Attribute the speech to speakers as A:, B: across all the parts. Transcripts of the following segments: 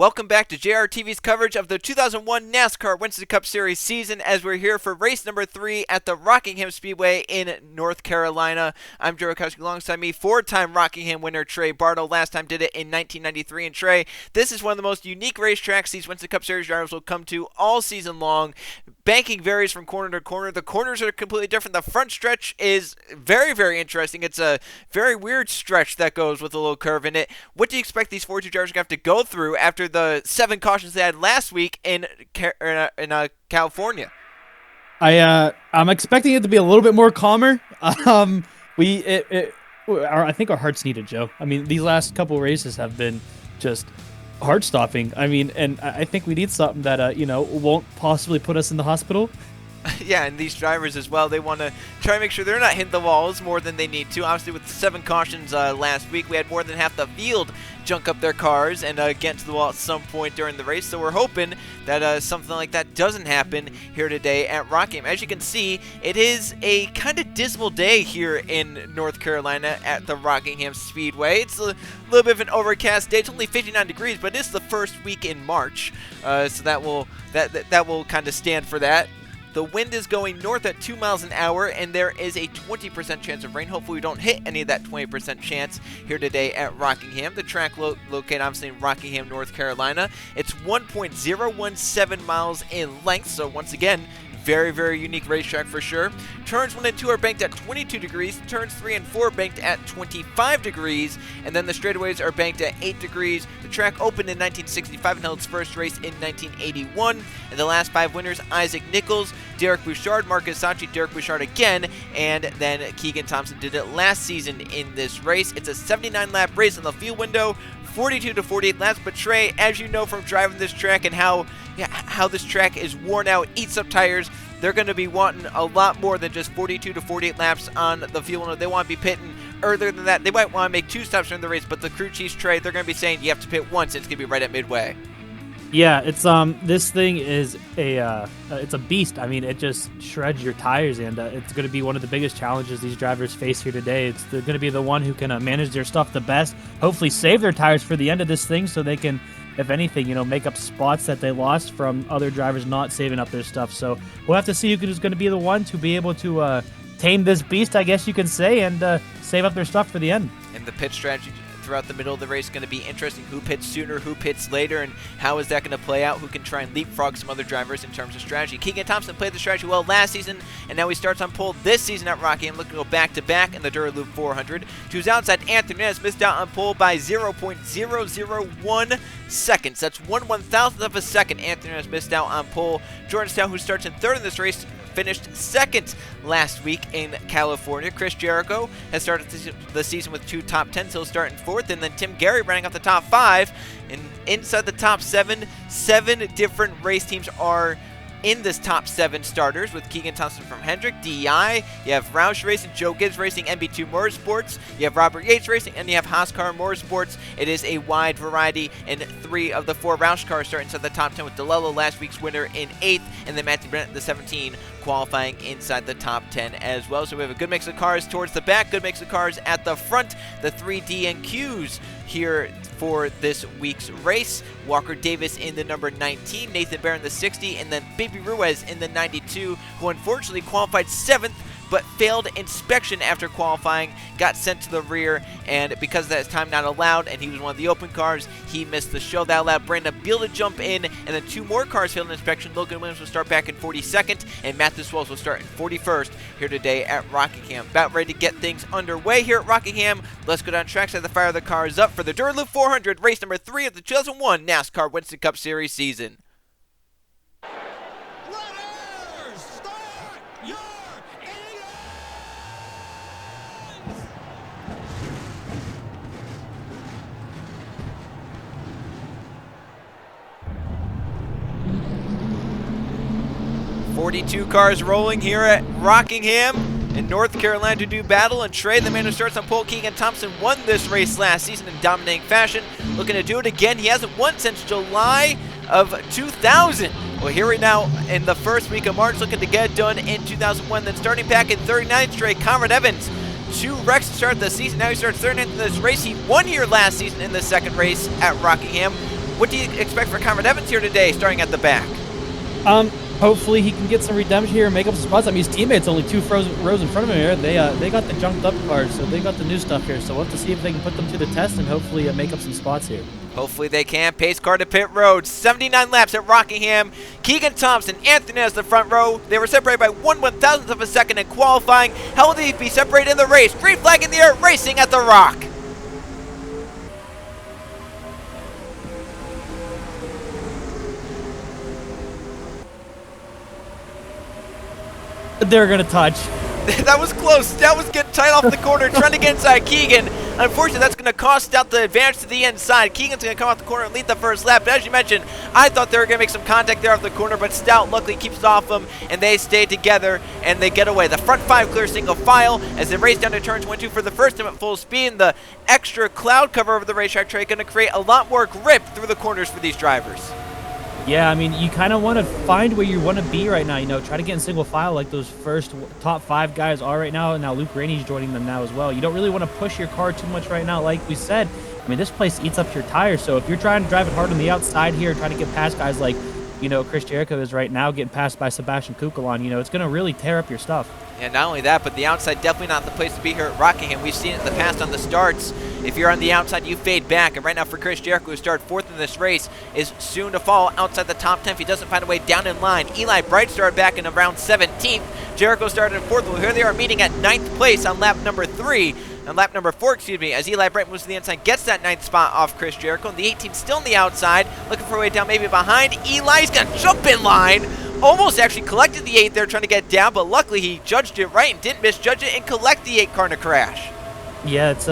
A: Welcome back to JRTV's coverage of the 2001 NASCAR Winston Cup Series season as we're here for race number 3 at the Rockingham Speedway in North Carolina. I'm Joe Rakowski, alongside me, four-time Rockingham winner Trey Bartle. Last time did it in 1993. And Trey, this is one of the most unique racetracks these Winston Cup Series drivers will come to all season long. Banking varies from corner to corner. The corners are completely different. The front stretch is very, very interesting. It's a very weird stretch that goes with a little curve in it. What do you expect these 42 drivers are going to have to go through after the 7 cautions they had last week in California?
B: I'm expecting it to be a little bit more calmer. I think our hearts need it, Joe. I mean, these last couple races have been just heart-stopping. I mean, and I think we need something that won't possibly put us in the hospital.
A: Yeah, and these drivers as well, they want to try and make sure they're not hitting the walls more than they need to. Obviously, with the 7 cautions last week, we had more than half the field junk up their cars and get to the wall at some point during the race. So we're hoping that something like that doesn't happen here today at Rockingham. As you can see, it is a kind of dismal day here in North Carolina at the Rockingham Speedway. It's a little bit of an overcast day. It's only 59 degrees, but it's the first week in March, so that will kind of stand for that. The wind is going north at 2 miles an hour, and there is a 20% chance of rain. Hopefully we don't hit any of that 20% chance here today at Rockingham. The track located obviously in Rockingham, North Carolina. It's 1.017 miles in length, so once again, very, very unique racetrack for sure. Turns 1 and 2 are banked at 22 degrees. Turns 3 and 4 are banked at 25 degrees. And then the straightaways are banked at 8 degrees. The track opened in 1965 and held its first race in 1981. And the last 5 winners, Isaac Nichols, Derek Bouchard, Marcus Sachi, Derek Bouchard again, and then Keegan Thompson did it last season in this race. It's a 79-lap race in the field window, 42 to 48 laps. But Trey, as you know from driving this track and how this track is worn out, eats up tires, they're going to be wanting a lot more than just 42 to 48 laps on the field window. They want to be pitting earlier than that. They might want to make 2 stops during the race, but the crew chiefs, Trey, they're going to be saying you have to pit once, and it's going to be right at midway.
B: Yeah, it's this thing is it's a beast. I mean, it just shreds your tires, and it's going to be one of the biggest challenges these drivers face here today. It's going to be the one who can manage their stuff the best, hopefully save their tires for the end of this thing so they can, if anything, make up spots that they lost from other drivers not saving up their stuff. So we'll have to see who's going to be the one to be able to tame this beast, I guess you can say, and save up their stuff for the end.
A: And the pit strategy throughout the middle of the race is going to be interesting. Who pits sooner, who pits later, and how is that going to play out? Who can try and leapfrog some other drivers in terms of strategy? Keegan Thompson played the strategy well last season, and now he starts on pole this season at Rockingham, looking to go back-to-back in the Dura Lube 400. To his outside, Anthony Hernandez missed out on pole by 0.001 seconds. That's 1/1000th of a second. Anthony Hernandez missed out on pole. Jordan Stout, who starts in third in this race, finished second last week in California. Chris Jericho has started the season with 2 top 10s. He'll start in 4th. And then Tim Gary running off the top 5. And inside the top 7 different race teams are in this top 7 starters, with Keegan Thompson from Hendrick, DEI, you have Roush Racing, Joe Gibbs Racing, MB2 Motorsports, you have Robert Yates Racing, and you have Haascar Motorsports. It is a wide variety, and 3 of the 4 Roush cars start inside the top 10, with DeLello, last week's winner, in 8th, and then Matthew Burnett, the 17, qualifying inside the top 10 as well. So we have a good mix of cars towards the back, good mix of cars at the front, the 3 DNQs here for this week's race. Walker Davis in the number 19, Nathan Barron the 60, and then Baby Ruiz in the 92, who unfortunately qualified 7th but failed inspection after qualifying, got sent to the rear, and because of that, his time not allowed, and he was one of the open cars, he missed the show. That allowed Brandon Beal to jump in, and then 2 more cars failed inspection. Logan Williams will start back in 42nd, and Matthew Swells will start in 41st here today at Rockingham. About ready to get things underway here at Rockingham. Let's go down trackside to fire the cars up for the Dura Lube 400, race number 3 of the 2001 NASCAR Winston Cup Series season. 42 cars rolling here at Rockingham in North Carolina to do battle. And Trey, the man who starts on pole, Keegan Thompson, won this race last season in dominating fashion. Looking to do it again. He hasn't won since July of 2000. Well, here we now in the first week of March, looking to get it done in 2001. Then starting back in 39th straight, Conrad Evans. 2 wrecks to start the season. Now he starts 39th in this race. He won here last season in the second race at Rockingham. what do you expect for Conrad Evans here today, starting at the back?
B: Hopefully he can get some redemption here and make up some spots. I mean, his teammates only 2 rows in front of him here. They got the jumped up cars, so they got the new stuff here. So we'll have to see if they can put them to the test and hopefully make up some spots here.
A: Hopefully they can. Pace car to pit road. 79 laps at Rockingham. Keegan Thompson, Anthony has the front row. They were separated by 1/1000th of a second in qualifying. How will they be separated in the race? Green flag in the air, racing at the Rock.
B: They're going to touch.
A: That was close. Stout was getting tight off the corner, trying to get inside Keegan. Unfortunately, that's going to cost Stout the advantage to the inside. Keegan's going to come off the corner and lead the first lap. But as you mentioned, I thought they were going to make some contact there off the corner, but Stout luckily keeps it off them, and they stay together, and they get away. The front 5 clear single file as they race down to turn 22 for the first time at full speed. And the extra cloud cover over the racetrack track going to create a lot more grip through the corners for these drivers.
B: Yeah, I mean, you kind of want to find where you want to be right now. You know, try to get in single file like those first top 5 guys are right now. And now Luke Rainey's joining them now as well. You don't really want to push your car too much right now. Like we said, I mean, this place eats up your tires. So if you're trying to drive it hard on the outside here, trying to get past guys like, you know, Chris Jericho is right now getting passed by Sebastian Kukulon, you know, it's going to really tear up your stuff.
A: And not only that, but the outside definitely not the place to be here at Rockingham. We've seen it in the past on the starts. If you're on the outside, you fade back. And right now for Chris Jericho, who started 4th in this race, is soon to fall outside the top 10 if he doesn't find a way down in line. Eli Bright started back in around 17th. Jericho started in 4th. Well, here they are meeting at 9th place on lap number 3. On lap number 4, excuse me, as Eli Bright moves to the inside, gets that 9th spot off Chris Jericho. And the 18th still on the outside, looking for a way down, maybe behind. Eli's going to jump in line. Almost actually collected the 8 there, trying to get down, but luckily he judged it right and didn't misjudge it and collect the 8 car in a crash.
B: Yeah, it's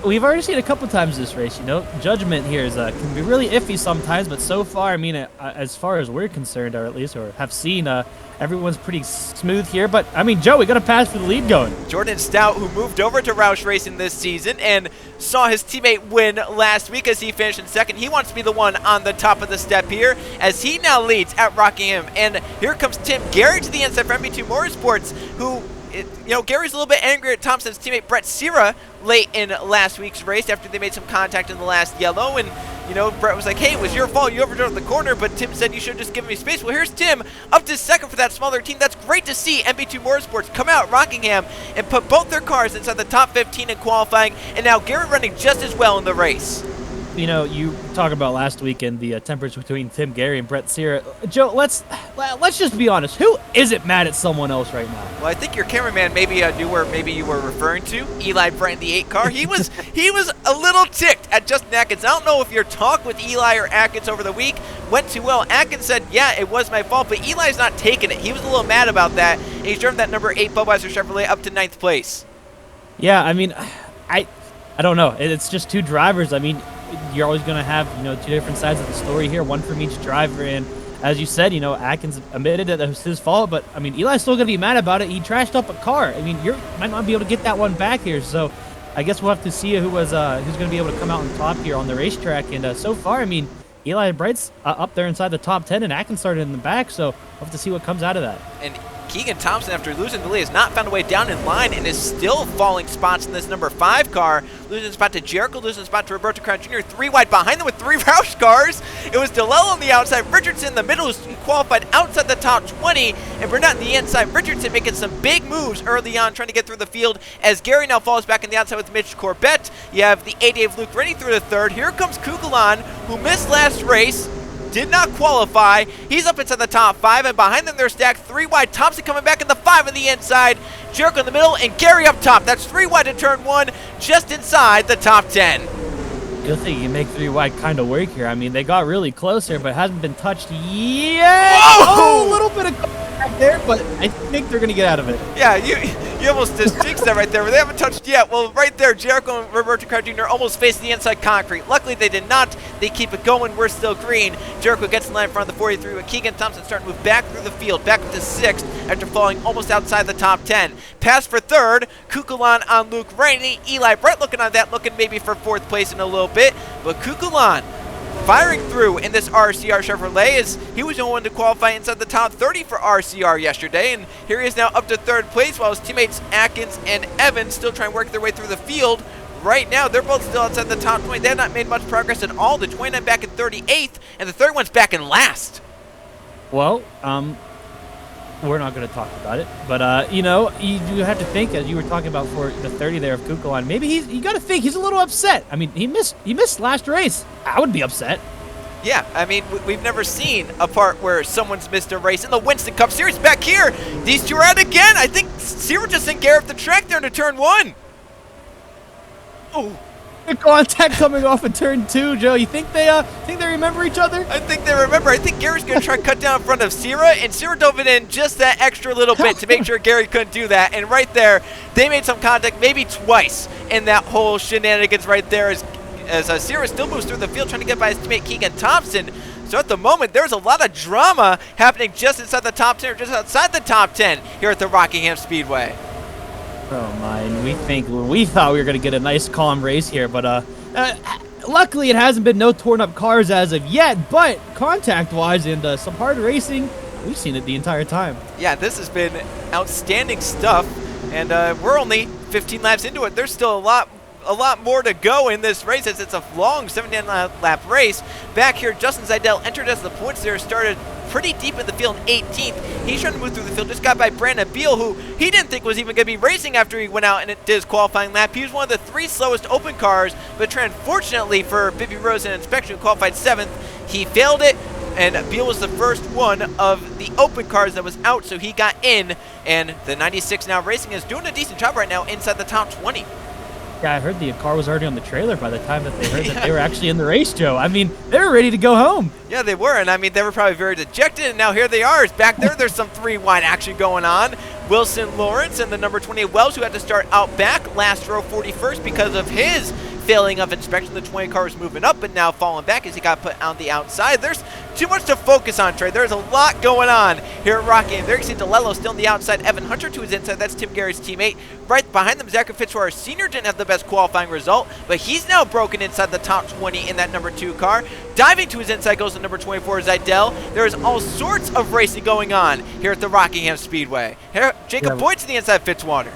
B: we've already seen a couple times this race, you know. Judgment here is can be really iffy sometimes, but so far, I mean, as far as we're concerned, or at least, or have seen, everyone's pretty smooth here. But, I mean, Joe, we got a pass for the lead going.
A: Jordan Stout, who moved over to Roush Racing this season and saw his teammate win last week as he finished in 2nd. He wants to be the one on the top of the step here as he now leads at Rockingham. And here comes Tim Gary to the inside for MB2 Motorsports, who, you know, Gary's a little bit angry at Thompson's teammate Brett Sierra late in last week's race after they made some contact in the last yellow. And, you know, Brett was like, hey, it was your fault. You overdrove the corner. But Tim said you should have just given me space. Well, here's Tim up to 2nd for that smaller team. That's great to see MB2 Motorsports come out Rockingham and put both their cars inside the top 15 in qualifying. And now Gary running just as well in the race.
B: You know, you talk about last weekend, the temperance between Tim Gary and Brett Sierra. Joe, let's just be honest. Who isn't mad at someone else right now?
A: Well, I think your cameraman maybe knew where maybe you were referring to. Eli Brett in the 8 car. He was a little ticked at Justin Atkins. I don't know if your talk with Eli or Atkins over the week went too well. Atkins said, yeah, it was my fault, but Eli's not taking it. He was a little mad about that, and he's driven that number 8 Budweiser Chevrolet up to 9th place. Yeah,
B: I mean, I don't know. It's just 2 drivers. I mean, you're always going to have, you know, 2 different sides of the story here, one from each driver. And as you said, you know, Atkins admitted that it was his fault, but I mean, Eli's still going to be mad about it. He trashed up a car. I mean, you might not be able to get that one back here. So I guess we'll have to see who's going to be able to come out on top here on the racetrack. And so far, I mean, Eli Bright's up there inside the top 10, and Atkins started in the back. So we'll have to see what comes out of that.
A: And Keegan Thompson, after losing the lead, has not found a way down in line and is still falling spots in this number 5 car. Losing a spot to Jericho, losing a spot to Roberto Crown Jr. 3 wide behind them with 3 Roush cars. It was DeLello on the outside, Richardson in the middle, who's qualified outside the top 20, and Burnett on the inside. Richardson making some big moves early on, trying to get through the field as Gary now falls back on the outside with Mitch Corbett. You have the 88 of Luke Rennie through the 3rd. Here comes Kukulon, who missed last race. Did not qualify. He's up inside the top 5, and behind them they're stacked 3 wide. Thompson coming back in the 5 on the inside. Jericho in the middle, and Gary up top. That's 3 wide to turn 1, just inside the top 10.
B: Good thing you make 3 wide kind of work here. I mean, they got really close here, but it hasn't been touched yet.
A: Whoa!
B: Oh, a little bit of back there, but I think they're going to get out of it.
A: Yeah, you almost just jinxed that right there, but they haven't touched yet. Well, right there, Jericho and Roberto Crown Jr. almost faced the inside concrete. Luckily, they did not. They keep it going. We're still green. Jericho gets in line in front of the 43, with Keegan Thompson starting to move back through the field, back up to 6th after falling almost outside the top 10. Pass for 3rd, Kukulon on Luke Rainey. Eli Brett looking on that, looking maybe for 4th place in a little bit, but Kukulon firing through in this RCR Chevrolet, as he was the only one to qualify inside the top 30 for RCR yesterday, and here he is now up to 3rd place while his teammates Atkins and Evans still trying to work their way through the field. right now, they're both still outside the top 20. They have not made much progress at all. The 29 back in 38th, and the 31's back in last.
B: Well, we're not going to talk about it, but you know, you have to think, as you were talking about for the 30 there of Kukulon, maybe you got to think he's a little upset. I mean, he missed last race. I would be upset.
A: Yeah, I mean, we've never seen a part where someone's missed a race in the Winston Cup Series. Back here, these two are out again. I think Sierra just sent Garrett the track there into turn 1. Oh.
B: The contact coming off in turn 2, Joe. You think they remember each other?
A: I think they remember. I think Gary's going to try to cut down in front of Sierra, and Sierra dove it in just that extra little bit to make sure Gary couldn't do that. And right there, they made some contact maybe twice in that whole shenanigans right there as Sierra still moves through the field trying to get by his teammate Keegan Thompson. So at the moment, there's a lot of drama happening just inside the top 10 or just outside the top 10 here at the Rockingham Speedway.
B: Oh my, we thought we were going to get a nice calm race here, but luckily it hasn't been no torn up cars as of yet, but contact wise and some hard racing, we've seen it the entire time. Yeah, this has been outstanding stuff, and we're only 15 laps into it. There's still a lot more to go in this race as it's a long 79-lap race. Back here, Justin Zeidel entered as the points there, started pretty deep in the field in 18th. He's trying to move through the field, just got by Brandon Beal, who he didn't think was even going to be racing after he went out and did his qualifying lap. He was one of the 3 slowest open cars, but unfortunately for Bibby Rose and Inspection, who qualified 7th, he failed it, and Beal was the first one of the open cars that was out, so he got in, and the 96 Now Racing is doing a decent job right now inside the top 20. Yeah, I heard the car was already on the trailer by the time that they heard that they were actually in the race, Joe. I mean, they were ready to go home. Yeah, they were, and I mean, they were probably very dejected, and now here they are. It's back there. There's some 3-wide action going on. Wilson Lawrence and the number 28 Wells, who had to start out back last row 41st because of his failing of inspection. The 20 car was moving up, but now falling back as he got put on the outside. There's too much to focus on, Trey. There's a lot going on here at Rockingham. There you see DeLello still on the outside. Evan Hunter to his inside. That's Tim Gary's teammate. Right behind them, Zachary Fitzwater Sr. didn't have the best qualifying result, but he's now broken inside the top 20 in that number 2 car. Diving to his inside goes the number 24, Zeidel. There is all sorts of racing going on here at the Rockingham Speedway. Here, Jacob Boyd to the inside, Fitzwater.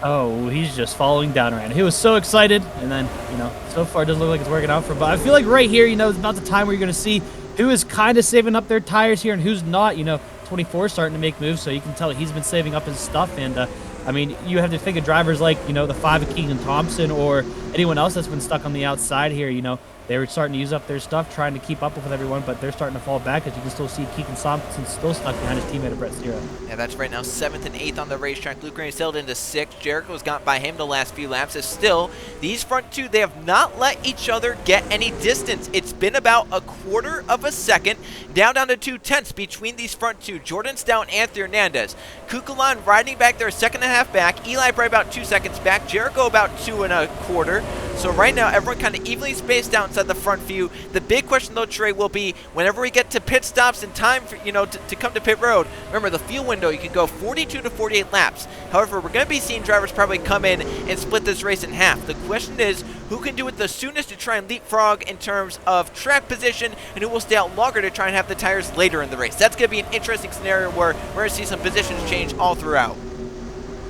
B: Oh, he's just falling down around. He was so excited, and then, you know, so far it doesn't look like it's working out for him. But I feel like right here, you know, it's about the time where you're going to see who is kind of saving up their tires here and who's not. You know, 24 starting to make moves, so you can tell he's been saving up his stuff. And, I mean, you have to think of drivers like, you know, the 5 of Keegan Thompson or anyone else that's been stuck on the outside here. You know, they were starting to use up their stuff, trying to keep up with everyone, but they're starting to fall back, as you can still see Keegan Thompson still stuck behind his teammate Brett Sierra. Yeah, that's right now 7th and 8th on the racetrack. Luke Green sailed into 6th. Jericho's got by him the last few laps. As still, these front two, they have not let each other get any distance. It's been about a quarter of a second, down to 2/10 between these front two. Jordan Stout and Anthony Hernandez. Kukulon riding back there, 2.5 back. Eli Bray about 2 seconds back. Jericho about 2 1/4. So right now, everyone kind of evenly spaced out inside the front few. The big question, though, Trey, will be whenever we get to pit stops and time for, you know, to come to pit road. Remember, the fuel window, you can go 42 to 48 laps. However, we're going to be seeing drivers probably come in and split this race in half. The question is, who can do it the soonest to try and leapfrog in terms of track position, and who will stay out longer to try and have the tires later in the race? That's going to be an interesting scenario where we're going to see some positions change all throughout.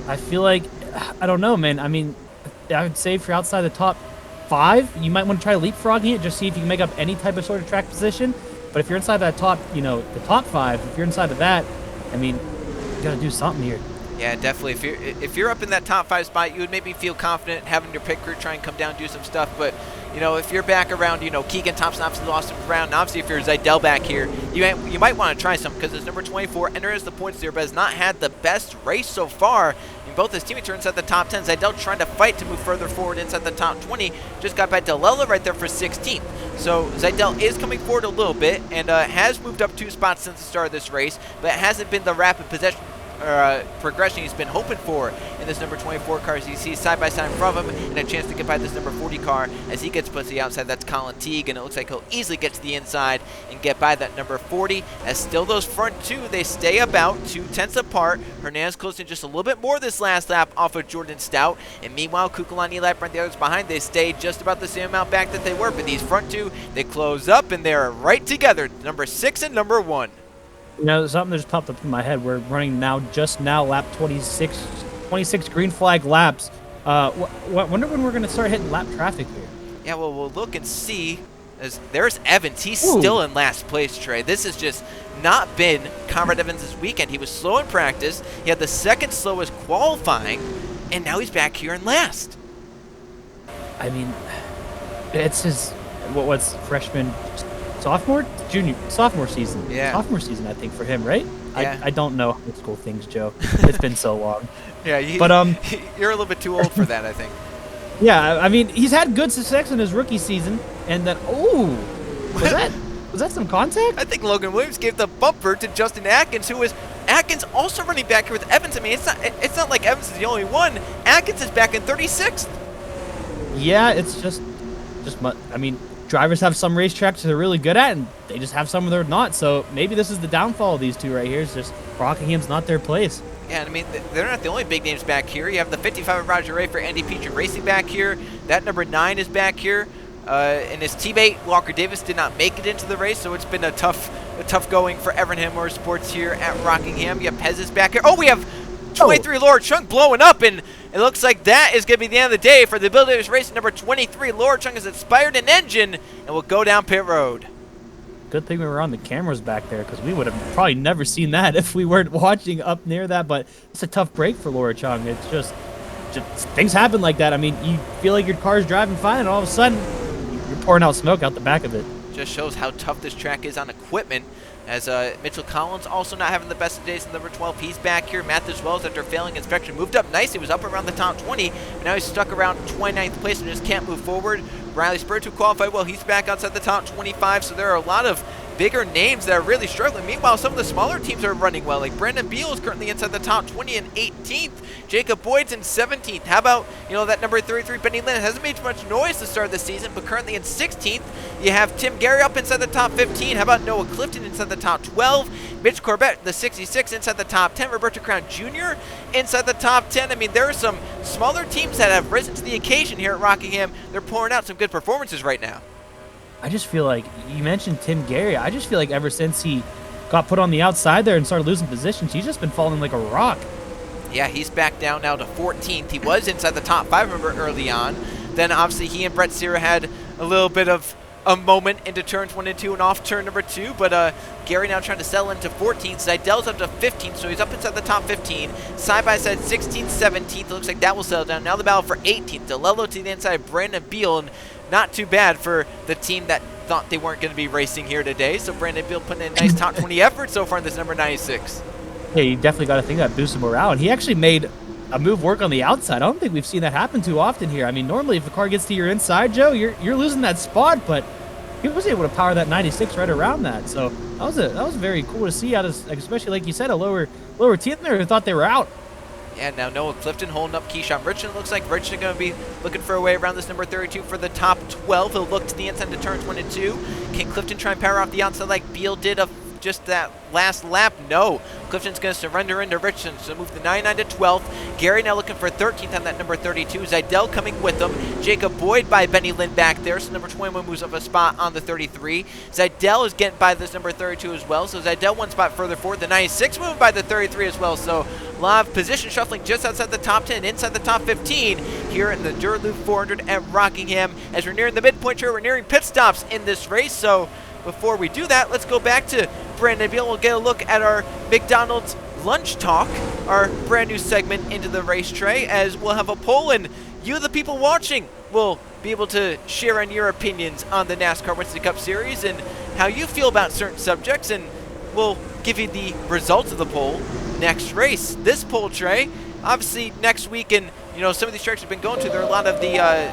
B: I feel like, I don't know, man. I mean, I would say if you're outside the top 5, you might want to try leapfrogging it, just see if you can make up any type of sort of track position. But if you're inside that top, you know, the top 5, if you're inside of that, I mean, you got to do something here. Yeah, definitely. If you're up in that top 5 spot, you would maybe feel confident having your pit crew try and come down and do some stuff. But, you know, if you're back around, you know, Keegan Thompson obviously lost some ground. And obviously, if you're Zeidel back here, you might want to try something because it's number 24, enters the points there, but has not had the best race so far. And both his teammates are inside the top 10. Zeidel trying to fight to move further forward inside the top 20. Just got by DeLella right there for 16th. So Zeidel is coming forward a little bit and has moved up 2 spots since the start of this race, but it hasn't been the rapid progression he's been hoping for in this number 24 car. As you see side by side in front of him and a chance to get by this number 40 car as he gets put to the outside. That's Colin Teague, and it looks like he'll easily get to the inside and get by that number 40. As still those front two, they stay about 2/10 apart. Hernandez closing just a little bit more this last lap off of Jordan Stout, and meanwhile Kukulon, Eli Brent, the others behind, they stay just about the same amount back that they were. But these front two, they close up and they're right together, number 6 and number 1. You know, something that just popped up in my head. We're running just now lap 26 green flag laps. Wonder when we're gonna start hitting lap traffic here.
A: Yeah, well, we'll look and see. As there's Evans. He's
B: Ooh.
A: still in last place, Trey. This has just not been Conrad Evans' weekend. He was slow in practice. He had the second slowest qualifying, and now he's back here in last.
B: I mean, it's his what's freshman, sophomore season.
A: Yeah.
B: Sophomore season, I think, for him, right?
A: Yeah.
B: I don't know high school things, Joe. It's been so long.
A: Yeah,
B: but
A: you're a little bit too old for that, I think.
B: Yeah, I mean, he's had good success in his rookie season, and then was that some contact?
A: I think Logan Williams gave the bumper to Justin Atkins, who was Atkins also running back here with Evans. I mean, it's not like Evans is the only one. Atkins is back in 36th.
B: Yeah, it's just I mean, drivers have some racetracks they're really good at, and they just have some they're not. So maybe this is the downfall of these two right here. It's just Rockingham's not their place.
A: Yeah, I mean, they're not the only big names back here. You have the 55 of Roger Ray for Andy Petrie Racing back here. That number 9 is back here. And his teammate, Walker Davis, did not make it into the race, so it's been a tough going for Evernham Motorsports here at Rockingham. You have Pez is back here. Oh, we have 23 Laura Chung blowing up, and it looks like that is going to be the end of the day for the Bill Davis race. Number 23, Laura Chung has expired an engine and will go down pit road.
B: Good thing we were on the cameras back there, because we would have probably never seen that if we weren't watching up near that. But it's a tough break for Laura Chung. It's just things happen like that. I mean, you feel like your car's driving fine, and all of a sudden you're pouring out smoke out the back of it.
A: Just shows how tough this track is on equipment. As Mitchell Collins also not having the best of days in number 12. He's back here. Matthews Wells, after failing inspection, moved up nicely. He was up around the top 20, but now he's stuck around 29th place and just can't move forward. Riley Spurr, who qualified well, he's back outside the top 25, so there are a lot of bigger names that are really struggling. Meanwhile, some of the smaller teams are running well. Like Brandon Beal is currently inside the top 20 and 18th. Jacob Boyd's in 17th. How about, that number 33, Benny Lynn, hasn't made much noise to start the season, but currently in 16th. You have Tim Gary up inside the top 15. How about Noah Clifton inside the top 12? Mitch Corbett, the 66, inside the top 10. Roberto Crown Jr. inside the top 10. I mean, there are some smaller teams that have risen to the occasion here at Rockingham. They're pouring out some good performances right now.
B: I just feel like, you mentioned Tim Gary, I just feel like ever since he got put on the outside there and started losing positions, he's just been falling like a rock.
A: Yeah, he's back down now to 14th. He was inside the top 5, remember, early on. Then, obviously, he and Brett Sierra had a little bit of a moment into turns 1 and 2 and off turn number 2, but Gary now trying to settle into 14th. Zeidel's up to 15th, so he's up inside the top 15. Side-by-side 16th, 17th. It looks like that will settle down. Now the battle for 18th. DeLello to the inside, Brandon Beal, and not too bad for the team that thought they weren't going to be racing here today. So Brandon Beal putting in a nice top 20 effort so far in this number 96.
B: Yeah, you definitely got to think that boosted morale. And he actually made a move work on the outside. I don't think we've seen that happen too often here. I mean, normally if a car gets to your inside, Joe, you're losing that spot, but he was able to power that 96 right around that. So that was very cool to see, out of, especially like you said, a lower team there who thought they were out.
A: Yeah, now Noah Clifton holding up Keyshawn Richardson. Looks like Richardson going to be looking for a way around this number 32 for the top 12. He'll look to the inside to turns 1 and 2. Can Clifton try and power off the outside like Beal did just that last lap? No. Clifton's going to surrender into Richardson, so move the 99 to 12th. Gary now looking for 13th on that number 32. Zeidel coming with him. Jacob Boyd by Benny Lynn back there, so number 21 moves up a spot on the 33. Zeidel is getting by this number 32 as well, so Zeidel 1 spot further forward. The 96 moving by the 33 as well, so a lot of position shuffling just outside the top 10, inside the top 15 here in the Dura Lube 400 at Rockingham. As we're nearing the midpoint here, we're nearing pit stops in this race, so before we do that, let's go back to Brandon Beal. We'll get a look at our McDonald's Lunch Talk, our brand new segment into the race tray, as we'll have a poll, and you, the people watching, will be able to share on your opinions on the NASCAR Winston Cup Series and how you feel about certain subjects, and we'll give you the results of the poll next race. This poll, Trey, obviously next week, and some of these tracks have been going to, there are a lot of the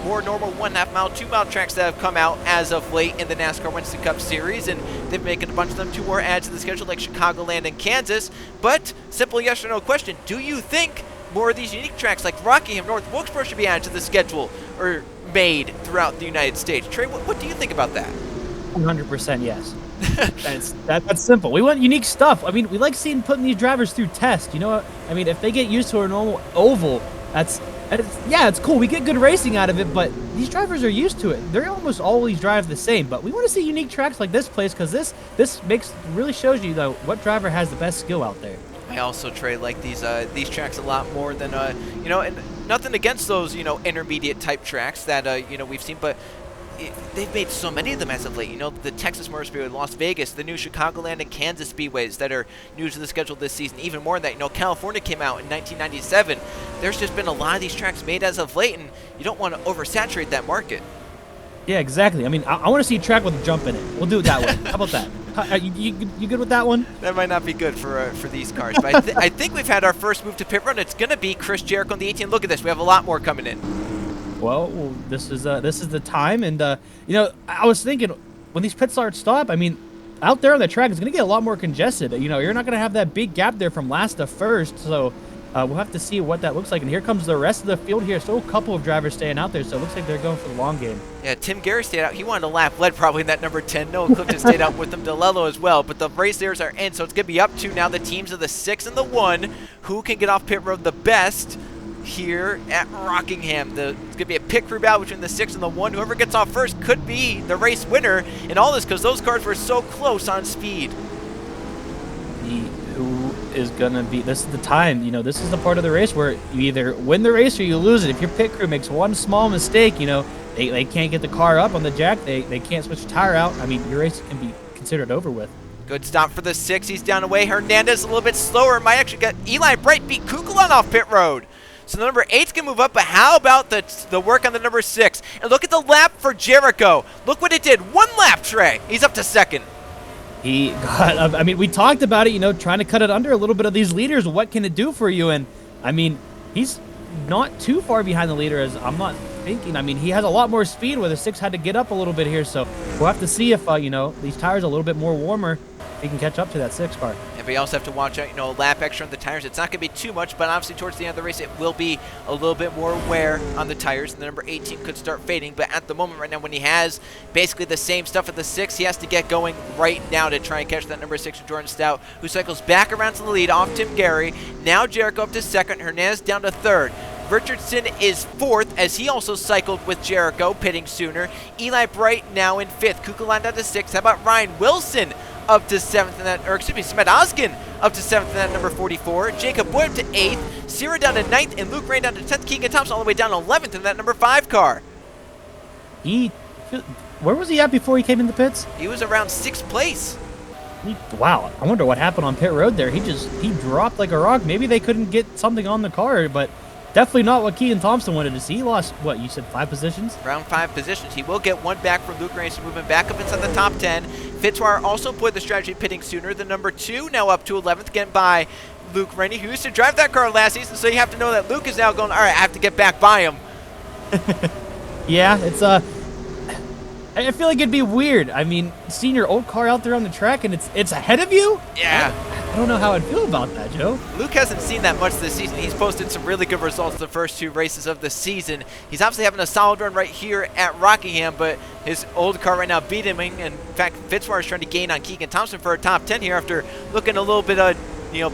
A: more normal 1.5 mile, 2 mile tracks that have come out as of late in the NASCAR Winston Cup Series, and they've been making a bunch of them. 2 more adds to the schedule, like Chicagoland and Kansas. But simple yes or no question: do you think more of these unique tracks like Rockingham, North Wilkesboro should be added to the schedule or made throughout the United States? Trey, what do you think about that?
B: 100% yes. That's simple. We want unique stuff. I mean, we like putting these drivers through tests. You know what? I mean, if they get used to a normal oval, it's cool. We get good racing out of it, but these drivers are used to it. They're almost always drive the same. But we want to see unique tracks like this place, because this really shows you though what driver has the best skill out there.
A: I also, Trey, like these tracks a lot more than and nothing against those, intermediate type tracks that, we've seen, but they've made so many of them as of late. The Texas Motor Speedway, Las Vegas, the new Chicagoland and Kansas Speedways that are new to the schedule this season. Even more than that, California came out in 1997. There's just been a lot of these tracks made as of late, and you don't want to oversaturate that market.
B: Yeah, exactly. I mean, I want to see a track with a jump in it. We'll do it that way. How about that? You good with that one?
A: That might not be good for these cars, but I think we've had our first move to pit road. It's going to be Chris Jericho on the 18. Look at this. We have a lot more coming in.
B: Well, this is the time, and I was thinking when these pit starts stop, I mean, out there on the track it's going to get a lot more congested. You're not going to have that big gap there from last to first, so we'll have to see what that looks like. And here comes the rest of the field here. Still a couple of drivers staying out there, so it looks like they're going for the long game.
A: Yeah, Tim Gary stayed out. He wanted a lap lead probably in that number 10. Noah Clifton stayed out with them, DeLello as well. But the race leaders are in, so it's going to be up to now the teams of the 6 and the 1 who can get off pit road the best here at Rockingham. It's going to be a pit crew battle between the 6 and the 1. Whoever gets off first could be the race winner in all this because those cars were so close on speed.
B: Who is going to be, this is the time, this is the part of the race where you either win the race or you lose it. If your pit crew makes one small mistake, they can't get the car up on the jack, they can't switch the tire out, I mean, your race can be considered over with.
A: Good stop for the 6. He's down away. Hernandez a little bit slower. Might actually get Eli Bright beat Kukulon off pit road. So the number 8's going to move up, but how about the work on the number 6? And look at the lap for Jericho. Look what it did. 1 lap, Trey. He's up to 2nd.
B: He got, I mean, we talked about it, trying to cut it under a little bit of these leaders. What can it do for you? And, I mean, he's not too far behind the leader as I'm not thinking. I mean, he has a lot more speed where the 6 had to get up a little bit here. So we'll have to see if, these tires are a little bit more warmer. He can catch up to that 6 car.
A: And we also have to watch out, a lap extra on the tires. It's not going to be too much, but obviously towards the end of the race, it will be a little bit more wear on the tires, and the number 18 could start fading. But at the moment right now, when he has basically the same stuff at the 6, he has to get going right now to try and catch that number 6, Jordan Stout, who cycles back around to the lead off Tim Gary. Now Jericho up to 2nd, Hernandez down to 3rd. Richardson is 4th as he also cycled with Jericho, pitting sooner. Eli Bright now in 5th. Kukulon down to 6th. How about Ryan Wilson up to 7th in that, or excuse me, Smed Oskin up to 7th in that number 44. Jacob Boyd up to 8th. Sierra down to 9th, and Luke Rain down to 10th. Keegan Thompson all the way down to 11th in that number 5 car.
B: Where was he at before he came in the pits?
A: He was around 6th place.
B: Wow, I wonder what happened on pit road there. He dropped like a rock. Maybe they couldn't get something on the car, but definitely not what Keegan Thompson wanted to see. He lost, what, you said 5 positions?
A: Around 5 positions. He will get 1 back from Luke Race, moving back up inside the top 10. Fitzwire also put the strategy pitting sooner. The number 2 now up to 11th, again by Luke Rennie, who used to drive that car last season, so you have to know that Luke is now going, all right, I have to get back by him.
B: Yeah, it's I feel like it'd be weird. I mean, seeing your old car out there on the track and it's ahead of you?
A: Yeah.
B: I don't know how I'd feel about that, Joe.
A: Luke hasn't seen that much this season. He's posted some really good results the first 2 races of the season. He's obviously having a solid run right here at Rockingham, but his old car right now beat him. In fact, Fitzwire is trying to gain on Keegan Thompson for a top 10 here after looking a little bit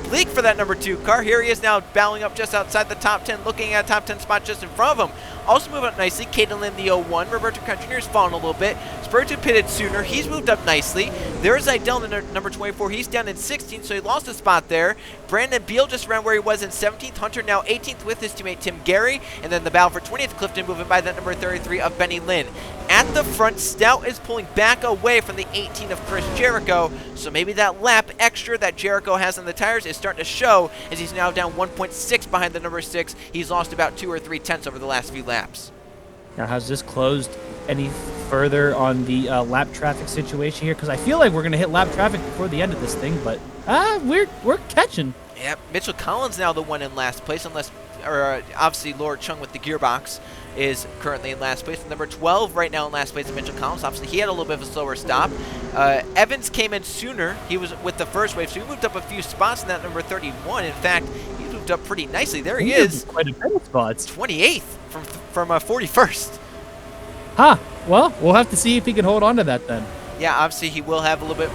A: bleak for that number 2 car. Here he is now battling up just outside the top 10, looking at a top 10 spot just in front of him. Also moving up nicely, Caden Lynn, the 01. Roberto Khan Jr. has fallen a little bit. Spurgeon pitted sooner. He's moved up nicely. There's Idell in number 24. He's down in 16th, so he lost a spot there. Brandon Beal just around where he was in 17th. Hunter now 18th with his teammate Tim Gary. And then the battle for 20th, Clifton moving by that number 33 of Benny Lynn. At the front, Stout is pulling back away from the 18 of Chris Jericho. So maybe that lap extra that Jericho has on the tires is starting to show as he's now down 1.6 behind the number 6. He's lost about 2 or 3 tenths over the last few laps.
B: Now, has this closed any further on the lap traffic situation here? Because I feel like we're going to hit lap traffic before the end of this thing, but we're catching.
A: Yep, Mitchell Collins now the one in last place, obviously Laura Chung with the gearbox is currently in last place. Number 12 right now in last place is Mitchell Collins. Obviously, he had a little bit of a slower stop. Evans came in sooner. He was with the first wave, so he moved up a few spots in that number 31. In fact, he moved up pretty nicely. There he is.
B: Quite a bit of spots.
A: 28th from 41st.
B: Huh. Well, we'll have to see if he can hold on to that then.
A: Yeah, obviously he will have a little bit,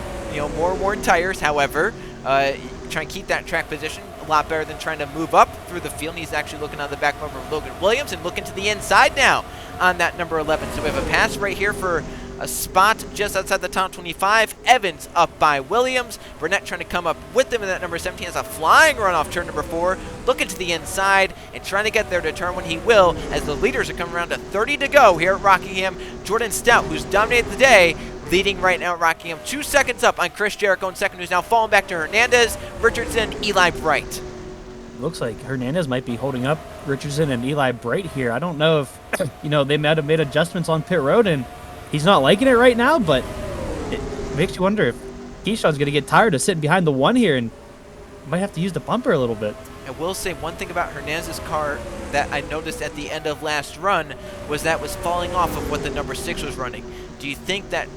A: more worn tires. However, try and keep that track position. A lot better than trying to move up through the field. He's actually looking on the back bumper of Logan Williams and looking to the inside now on that number 11. So we have a pass right here for a spot just outside the top 25. Evans up by Williams. Burnett trying to come up with them, and that number 17 has a flying run off turn number 4, looking to the inside and trying to get there to turn when he will, as the leaders are coming around to 30 to go here at Rockingham. Jordan Stout, who's dominated the day, leading right now at Rockingham, 2 seconds up on Chris Jericho in second, who's now falling back to Hernandez, Richardson, Eli Bright.
B: Looks like Hernandez might be holding up Richardson and Eli Bright here. I don't know if, they might have made adjustments on pit road and he's not liking it right now, but it makes you wonder if Keyshawn's going to get tired of sitting behind the one here and might have to use the bumper a little bit.
A: I will say one thing about Hernandez's car that I noticed at the end of last run was that was falling off of what the number 6 was running. Do you think that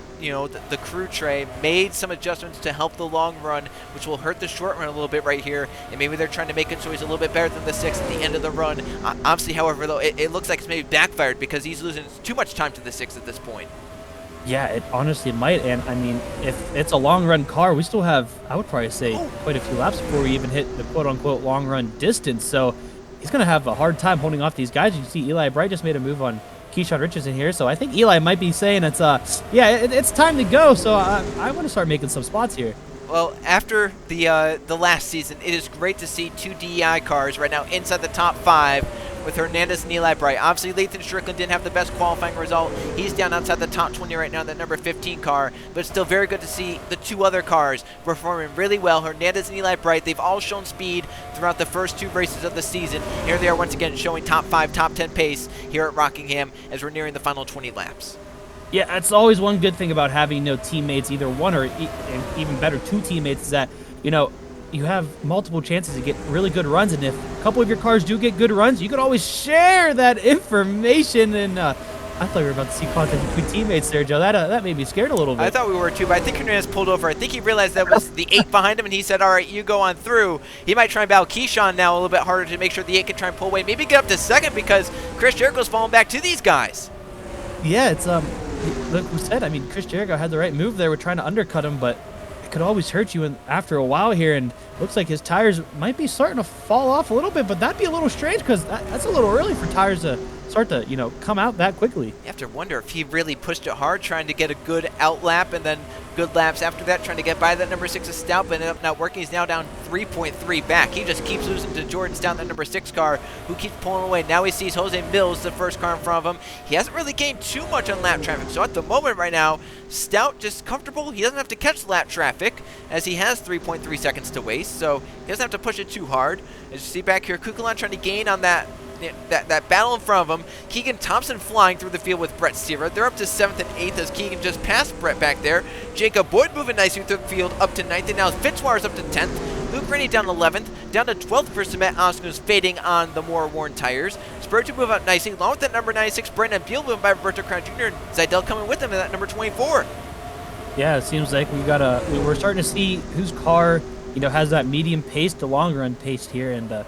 A: the crew tray made some adjustments to help the long run, which will hurt the short run a little bit right here, and maybe they're trying to make it so he's a little bit better than the 6 at the end of the run? Obviously, however, though, it looks like it's maybe backfired because he's losing too much time to the 6 at this point. Yeah,
B: it honestly might, and I mean, if it's a long run car, we still have, I would probably say, quite a few laps before we even hit the quote-unquote long run distance, so he's going to have a hard time holding off these guys. You see Eli Bright just made a move on Keyshawn Richardson here, so I think Eli might be saying it's it's time to go, so I want to start making some spots here.
A: Well, after the last season, it is great to see 2 DEI cars right now inside the top 5 with Hernandez and Eli Bright. Obviously, Lathan Strickland didn't have the best qualifying result. He's down outside the top 20 right now, that number 15 car, but it's still very good to see the 2 other cars performing really well. Hernandez and Eli Bright, they've all shown speed throughout the first 2 races of the season. Here they are once again showing top 5, top 10 pace here at Rockingham as we're nearing the final 20 laps.
B: Yeah, that's always one good thing about having teammates, either one or even better 2 teammates, is that you have multiple chances to get really good runs, and if a couple of your cars do get good runs, you can always share that information. And I thought we were about to see contact between teammates there, Joe. That made me scared a little bit.
A: I thought we were too, but I think Hernandez pulled over. I think he realized that was the 8 behind him, and he said, all right, you go on through. He might try and battle Keyshawn now a little bit harder to make sure the 8 can try and pull away, maybe get up to second, because Chris Jericho's falling back to these guys.
B: Yeah, it's like we said, I mean, Chris Jericho had the right move there. We're trying to undercut him, but it could always hurt you after a while here, and looks like his tires might be starting to fall off a little bit, but that'd be a little strange because that's a little early for tires to start to, come out that quickly.
A: You have to wonder if he really pushed it hard, trying to get a good out lap and then good laps after that, trying to get by that number 6 of Stout, but ended up not working. He's now down 3.3 back. He just keeps losing to Jordan Stout, that number 6 car, who keeps pulling away. Now he sees Jose Mills, the first car in front of him. He hasn't really gained too much on lap traffic, so at the moment right now, Stout just comfortable. He doesn't have to catch lap traffic, as he has 3.3 seconds to waste, so he doesn't have to push it too hard. As you see back here, Kukulon trying to gain on that battle in front of him. Keegan Thompson flying through the field with Brett Sierra. They're up to 7th and 8th as Keegan just passed Brett back there. Jacob Boyd moving nicely through the field up to 9th, and now Fitzwater's up to 10th. Luke Rennie down 11th, down to 12th for Samet Oscar, who's fading on the more worn tires. Spurgeon move up nicely, along with that number 96, Brandon Beal moving by Roberto Crown Jr., and Zidell coming with him in that number 24.
B: Yeah, it seems like we're starting to see whose car, has that medium pace to long run pace here, and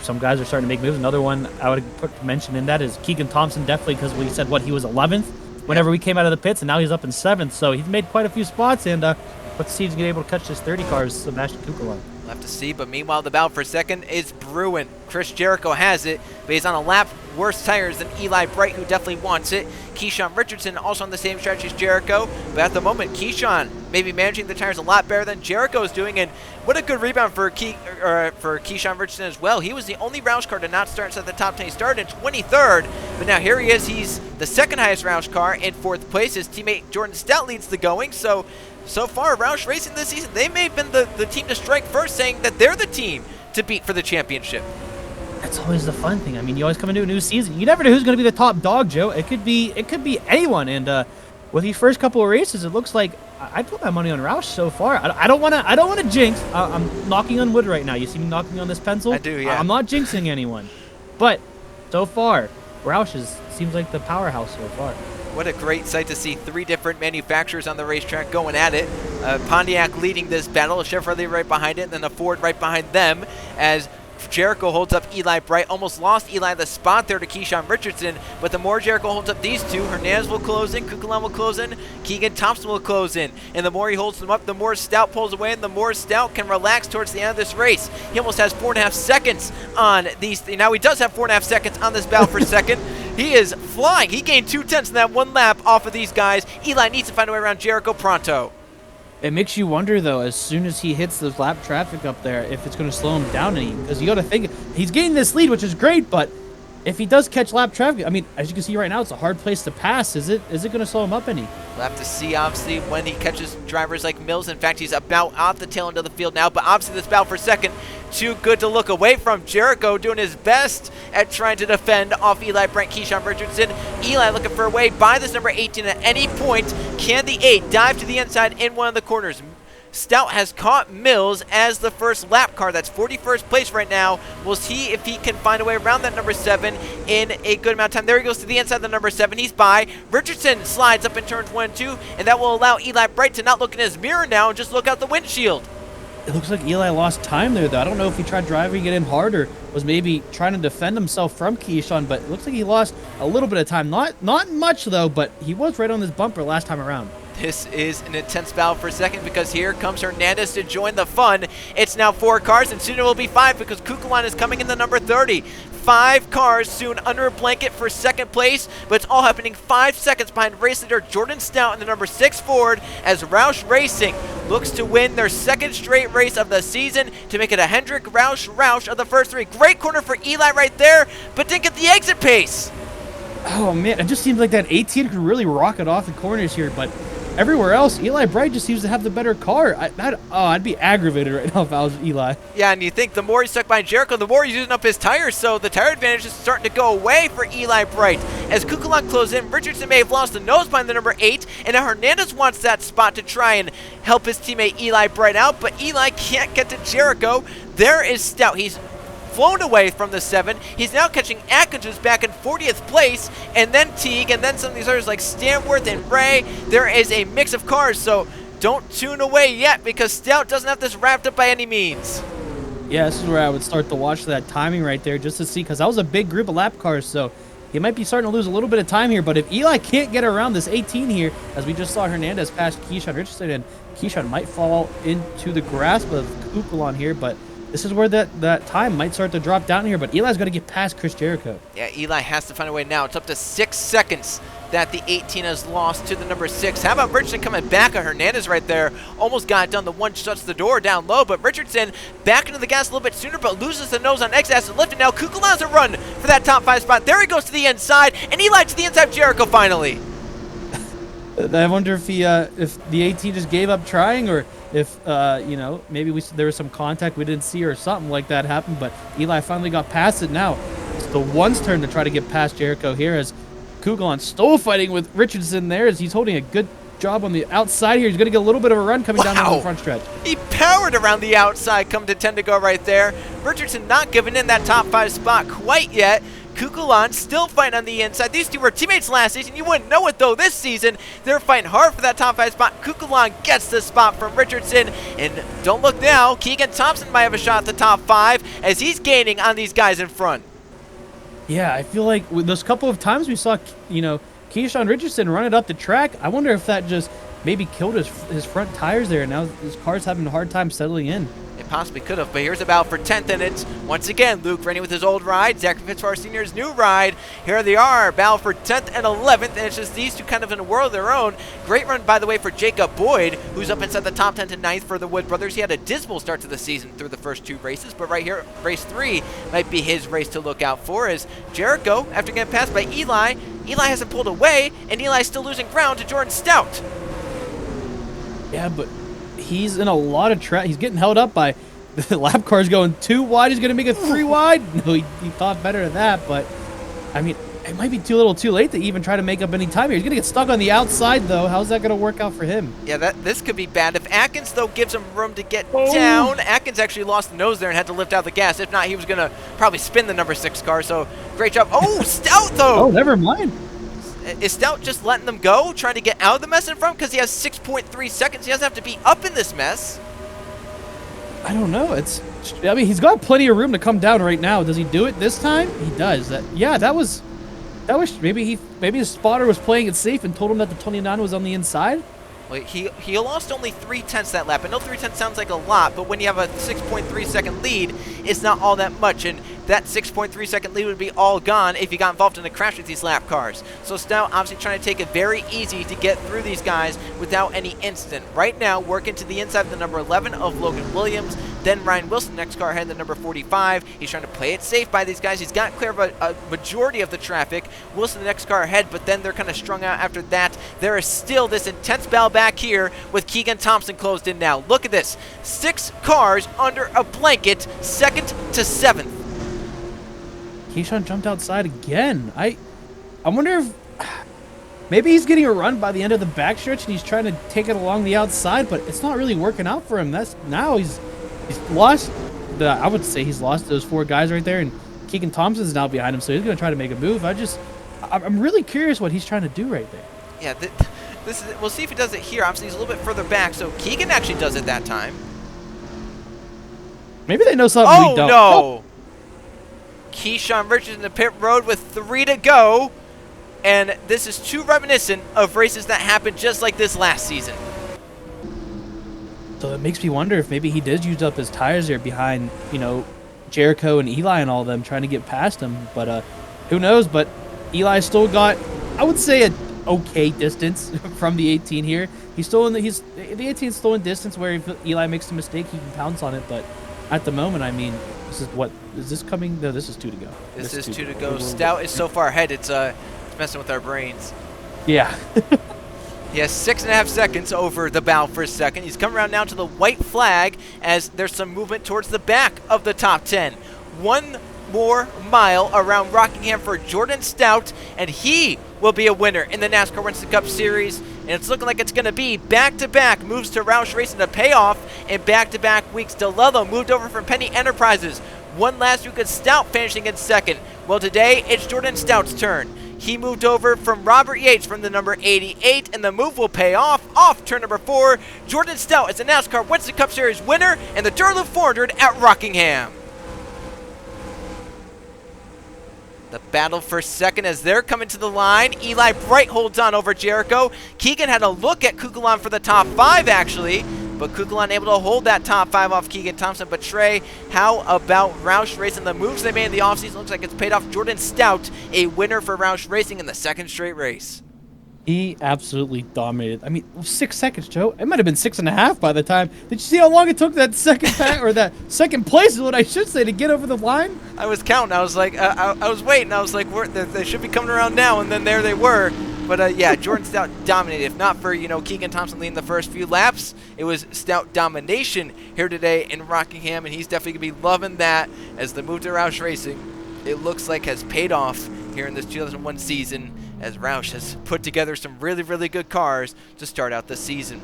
B: some guys are starting to make moves. Another one I would put mention in that is Keegan Thompson, definitely, because we said he was 11th whenever we came out of the pits, and now he's up in 7th, so he's made quite a few spots, and let's see if he's going to be able to catch this 30 cars, Sebastian Kukulon.
A: We'll have to see, but meanwhile, the battle for second is brewing. Chris Jericho has it, but he's on a lap worse tires than Eli Bright, who definitely wants it. Keyshawn Richardson also on the same stretch as Jericho, but at the moment, Keyshawn maybe managing the tires a lot better than Jericho's doing, and what a good rebound for Keyshawn Richardson as well. He was the only Roush car to not start inside the top 10. He started in 23rd, but now here he is. He's the second highest Roush car in 4th place. His teammate Jordan Stout leads the going, so far, Roush Racing this season, they may have been the team to strike first, saying that they're the team to beat for the championship.
B: That's always the fun thing. I mean, you always come into a new season. You never know who's going to be the top dog, Joe. It could be anyone. And with these first couple of races, it looks like I put my money on Roush so far. I don't want to jinx. I'm knocking on wood right now. You see me knocking on this pencil?
A: I do, yeah.
B: I'm not jinxing anyone. But so far, Roush seems like the powerhouse so far.
A: What a great sight to see 3 different manufacturers on the racetrack going at it. Pontiac leading this battle, a Chevrolet right behind it, and then a Ford right behind them as Jericho holds up Eli Bright. Almost lost Eli the spot there to Keyshawn Richardson, but the more Jericho holds up these two, Hernandez will close in, Kukulon will close in, Keegan Thompson will close in. And the more he holds them up, the more Stout pulls away, and the more Stout can relax towards the end of this race. He almost has 4.5 seconds on these. Now he does have 4.5 seconds on this battle for second. He is flying. He gained 2/10 in that one lap off of these guys. Eli needs to find a way around Jericho pronto.
B: It makes you wonder, though, as soon as he hits the lap traffic up there, if it's going to slow him down any. Because you got to think, he's gaining this lead, which is great, but if he does catch lap traffic, I mean, as you can see right now, it's a hard place to pass. Is it going to slow him up any?
A: We'll have to see, obviously, when he catches drivers like Mills. In fact, he's about off the tail end of the field now, but obviously this battle for second, too good to look away from. Jericho doing his best at trying to defend off Eli Brent, Keyshawn Richardson. Eli looking for a way by this number 18 at any point. Can the 8 dive to the inside in one of the corners? Stout has caught Mills as the first lap car. That's 41st place right now. We'll see if he can find a way around that number 7 in a good amount of time. There he goes to the inside of the number 7. He's by. Richardson slides up in turns 1 and 2, and that will allow Eli Bright to not look in his mirror now and just look out the windshield.
B: It looks like Eli lost time there, though. I don't know if he tried driving it in hard or was maybe trying to defend himself from Keyshawn, but it looks like he lost a little bit of time. Not much, though, but he was right on this bumper last time around.
A: This is an intense battle for second because here comes Hernandez to join the fun. It's now 4 cars, and soon it will be 5 because Kukulon is coming in the number 30. 5 cars soon under a blanket for second place, but it's all happening 5 seconds behind race leader Jordan Stout in the number 6 Ford as Roush Racing looks to win their second straight race of the season to make it a Hendrick Roush of the first 3. Great corner for Eli right there, but didn't get the exit pace.
B: Oh, man, it just seems like that 18 could really rocket off the corners here, but everywhere else, Eli Bright just seems to have the better car. I'd be aggravated right now if I was Eli.
A: Yeah, and you think the more he's stuck behind Jericho, the more he's using up his tires, so the tire advantage is starting to go away for Eli Bright. As Kukulon closes in, Richardson may have lost the nose behind the number 8, and now Hernandez wants that spot to try and help his teammate Eli Bright out, but Eli can't get to Jericho. There is Stout. He's flown away from the 7. He's now catching Atkins, who's back in 40th place, and then Teague, and then some of these others like Stanworth and Ray. There is a mix of cars, so don't tune away yet because Stout doesn't have this wrapped up by any means.
B: Yeah, this is where I would start to watch that timing right there just to see, because that was a big group of lap cars, so he might be starting to lose a little bit of time here. But if Eli can't get around this 18 here, as we just saw Hernandez pass Keyshawn Richardson, and Keyshawn might fall into the grasp of Kukulon here, but this is where that time might start to drop down here, but Eli's got to get past Chris Jericho.
A: Yeah, Eli has to find a way now. It's up to 6 seconds that the 18 has lost to the number 6. How about Richardson coming back on Hernandez right there? Almost got it done. The one shuts the door down low, but Richardson back into the gas a little bit sooner, but loses the nose on X-Acid lift, and now Kukulon has a run for that top 5 spot. There he goes to the inside, and Eli to the inside of Jericho finally.
B: I wonder if the 18 just gave up trying, or if maybe there was some contact we didn't see or something like that happened, but Eli finally got past it. Now it's the one's turn to try to get past Jericho here, as Kukulon still fighting with Richardson there, as he's holding a good job on the outside here. He's going to get a little bit of a run coming down the front stretch.
A: He powered around the outside, come to 10 to go right there. Richardson not giving in that top 5 spot quite yet. Kukulon still fighting on the inside. These two were teammates last season. You wouldn't know it, though, this season. They're fighting hard for that top 5 spot. Kukulon gets the spot from Richardson. And don't look now, Keegan Thompson might have a shot at the top 5 as he's gaining on these guys in front.
B: Yeah, I feel like with those couple of times we saw, Keyshawn Richardson run it up the track, I wonder if that just maybe killed his front tires there, and now his car's having a hard time settling in.
A: It possibly could have, but here's a battle for 10th, and it's once again Luke Rennie with his old ride, Zachary Fitzpatrick Sr.'s new ride. Here they are, battle for 10th and 11th, and it's just these two kind of in a world of their own. Great run, by the way, for Jacob Boyd, who's up inside the top 10 to 9th for the Wood brothers. He had a dismal start to the season through the first 2 races, but right here, race 3 might be his race to look out for, as Jericho, after getting passed by Eli hasn't pulled away, and Eli's still losing ground to Jordan Stout.
B: Yeah, but he's in a lot of he's getting held up by the lap car's going 2 wide. He's going to make it 3 wide. No, he thought better than that, but I mean, it might be a little too late to even try to make up any time here. He's going to get stuck on the outside, though. How's that going to work out for him?
A: Yeah, this could be bad. If Atkins, though, gives him room to get down, Atkins actually lost the nose there and had to lift out the gas. If not, he was going to probably spin the number 6 car, so great job. Oh, Stout, though!
B: Oh, never mind.
A: Is Stout just letting them go, trying to get out of the mess in front? Because he has 6.3 seconds. He doesn't have to be up in this mess.
B: I don't know. I mean, he's got plenty of room to come down right now. Does he do it this time? He does. That was maybe his spotter was playing it safe and told him that the 29 was on the inside.
A: Well, he lost only 3/10 that lap. I know 3/10 sounds like a lot, but when you have a 6.3-second lead, it's not all that much. And that 6.3-second lead would be all gone if you got involved in a crash with these lap cars. So Stout obviously trying to take it very easy to get through these guys without any incident. Right now, working to the inside of the number 11 of Logan Williams. Then Ryan Wilson, next car ahead, the number 45. He's trying to play it safe by these guys. He's got clear of a majority of the traffic. Wilson, the next car ahead, but then they're kind of strung out after that. There is still this intense battle back here with Keegan Thompson closed in now. Look at this. 6 cars under a blanket, 2nd to 7th.
B: Keyshawn jumped outside again. I wonder if maybe he's getting a run by the end of the backstretch and he's trying to take it along the outside, but it's not really working out for him. Now he's lost. I would say he's lost those 4 guys right there, and Keegan Thompson's now behind him, so he's going to try to make a move. I'm really curious what he's trying to do right there.
A: Yeah, we'll see if he does it here. Obviously, he's a little bit further back, so Keegan actually does it that time.
B: Maybe they know something we don't.
A: Oh, no! Keyshawn Richardson in the pit road with 3 to go, and this is too reminiscent of races that happened just like this last season.
B: So it makes me wonder if maybe he did use up his tires there behind, Jericho and Eli and all of them trying to get past him. But who knows? But Eli still got, I would say, an okay distance from the 18 here. The 18's still in distance where if Eli makes a mistake, he can pounce on it. But at the moment, I mean, is this coming? No, this is 2 to go.
A: This is 2 to go. Stout is so far ahead, it's messing with our brains.
B: Yeah.
A: He has 6.5 seconds over the bow for a second. He's come around now to the white flag as there's some movement towards the back of the top 10. 1 more mile around Rockingham for Jordan Stout, and he will be a winner in the NASCAR Winston Cup Series. And it's looking like it's going to be back-to-back moves to Roush Racing to pay off in back-to-back weeks. DeLello moved over from Penny Enterprises. Won last week with Stout finishing in 2nd. Well, today it's Jordan Stout's turn. He moved over from Robert Yates from the number 88, and the move will pay off. Off turn number 4, Jordan Stout is the NASCAR Winston Cup Series winner in the Dura 400 at Rockingham. The battle for second as they're coming to the line. Eli Bright holds on over Jericho. Keegan had a look at Kukulon for the top 5, actually, but Kukulon able to hold that top 5 off Keegan Thompson. But Trey, how about Roush Racing? The moves they made in the offseason looks like it's paid off. Jordan Stout, a winner for Roush Racing in the 2nd straight race.
B: He absolutely dominated. I mean, 6 seconds, Joe. It might have been 6.5 by the time. Did you see how long it took that second or that second place is what I should say to get over the line?
A: I was counting. I was like, I was waiting. I was like, they should be coming around now, and then there they were. But yeah, Jordan Stout dominated. If not for Keegan Thompson leading the first few laps, it was Stout domination here today in Rockingham, and he's definitely gonna be loving that as the move to Roush Racing, it looks like, has paid off here in this 2001 season, as Roush has put together some really, really good cars to start out the season.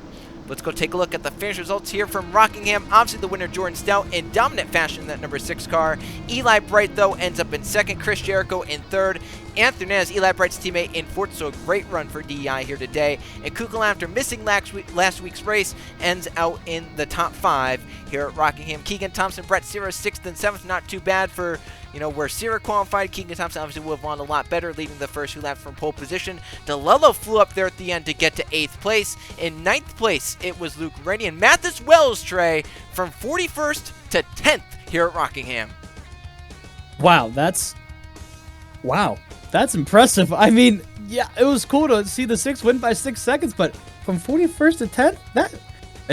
A: Let's go take a look at the finish results here from Rockingham. Obviously, the winner, Jordan Stout, in dominant fashion in that number 6 car. Eli Bright, though, ends up in 2nd. Chris Jericho in 3rd. Anthony Nez, Eli Bright's teammate, in 4th, so a great run for DEI here today. And Kukulon, after missing last week's race, ends out in the top 5 here at Rockingham. Keegan Thompson, Brett Sierra, 6th and 7th. Not too bad for where Sierra qualified. Keegan Thompson obviously would have won a lot better, leading the first 2 laps from pole position. DeLello flew up there at the end to get to 8th place. In 9th place, it was Luke Rennie and Mathis Wells, Trey, from 41st to 10th here at Rockingham.
B: Wow, that's impressive. I mean, yeah, it was cool to see the 6 win by 6 seconds, but from 41st to 10th, that,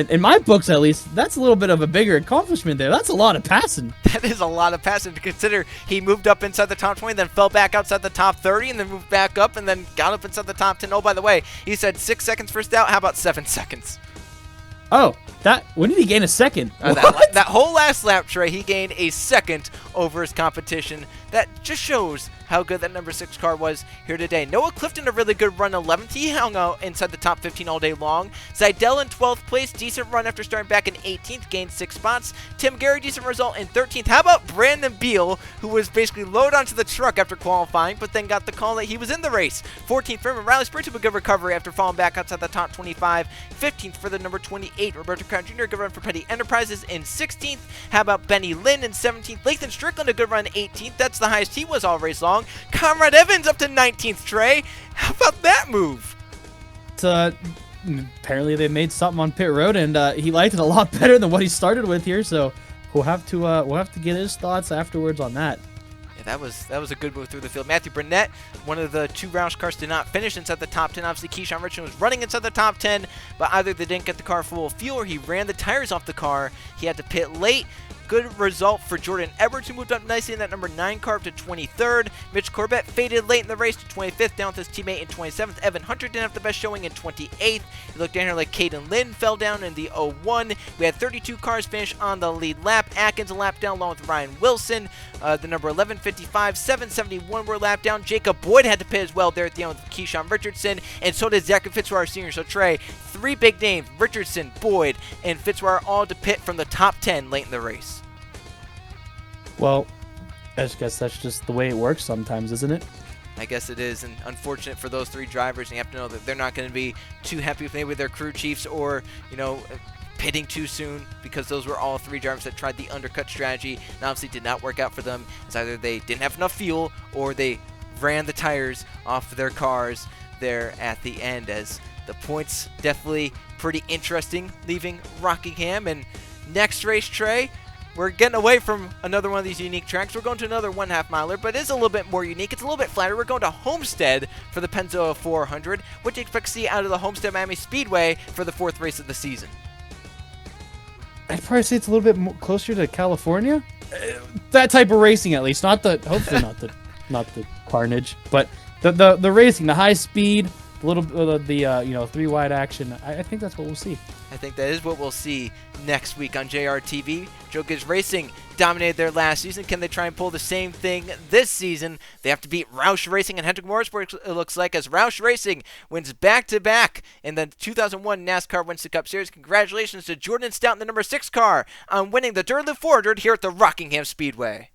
B: in my books at least, that's a little bit of a bigger accomplishment there. That's a lot of passing.
A: That is a lot of passing to consider. He moved up inside the top 20, then fell back outside the top 30, and then moved back up, and then got up inside the top 10. Oh, by the way, he said 6 seconds for Stout. How about 7 seconds?
B: Oh, when did he gain a second?
A: That whole last lap, Trey, he gained a second over his competition. That just shows how good that number 6 car was here today. Noah Clifton, a really good run, 11th. He hung out inside the top 15 all day long. Zidell in 12th place, decent run after starting back in 18th, gained 6 spots. Tim Gary, decent result in 13th. How about Brandon Beal, who was basically loaded onto the truck after qualifying, but then got the call that he was in the race. 14th for him. Riley Sprint took a good recovery after falling back outside the top 25. 15th for the number 28, Roberto Crown Jr., good run for Petty Enterprises in 16th. How about Benny Lynn in 17th? Lathan Strickland, a good run, 18th. That's the highest he was all race long. Conrad Evans up to 19th, Trey. How about that move?
B: apparently they made something on pit road, and he liked it a lot better than what he started with here. So we'll have to get his thoughts afterwards on that.
A: Yeah, that was a good move through the field. Matthew Burnett, one of the 2 Roush cars, did not finish inside the top 10. Obviously, Keyshawn Richardson was running inside the top 10, but either they didn't get the car full of fuel or he ran the tires off the car. He had to pit late. Good result for Jordan Edwards, who moved up nicely in that number 9 car up to 23rd. Mitch Corbett faded late in the race to 25th, down with his teammate in 27th. Evan Hunter didn't have the best showing in 28th. You look down here like Caden Lynn fell down in the 01. We had 32 cars finish on the lead lap. Atkins a lap down along with Ryan Wilson. The number 1155, 771 were lap down. Jacob Boyd had to pit as well there at the end with Keyshawn Richardson, and so did Zachary Fitzwater Sr. So Trey, 3 big names, Richardson, Boyd, and Fitzwater, all to pit from the top 10 late in the race.
B: Well, I guess that's just the way it works sometimes, isn't it?
A: I guess it is, and unfortunate for those 3 drivers. And you have to know that they're not going to be too happy with maybe their crew chiefs or, pitting too soon, because those were all 3 drivers that tried the undercut strategy and obviously did not work out for them, as either they didn't have enough fuel or they ran the tires off of their cars there at the end. As the points definitely pretty interesting leaving Rockingham. And next race, Trey, we're getting away from another one of these unique tracks. We're going to another 1/2 miler, but it's a little bit more unique. It's a little bit flatter. We're going to Homestead for the Pennzoil 400. What do you expect to see out of the Homestead Miami Speedway for the 4th race of the season?
B: I'd probably say it's a little bit closer to California. That type of racing, at least. Hopefully not the carnage, but the racing, the high speed, a little bit of the 3-wide action. I think that's what we'll see.
A: I think that is what we'll see next week on JRTV. Joe Gibbs Racing dominated their last season. Can they try and pull the same thing this season? They have to beat Roush Racing and Hendrick Motorsports, it looks like, as Roush Racing wins back-to-back in the 2001 NASCAR Winston Cup Series. Congratulations to Jordan Stout in the number 6 car on winning the Dura 400 here at the Rockingham Speedway.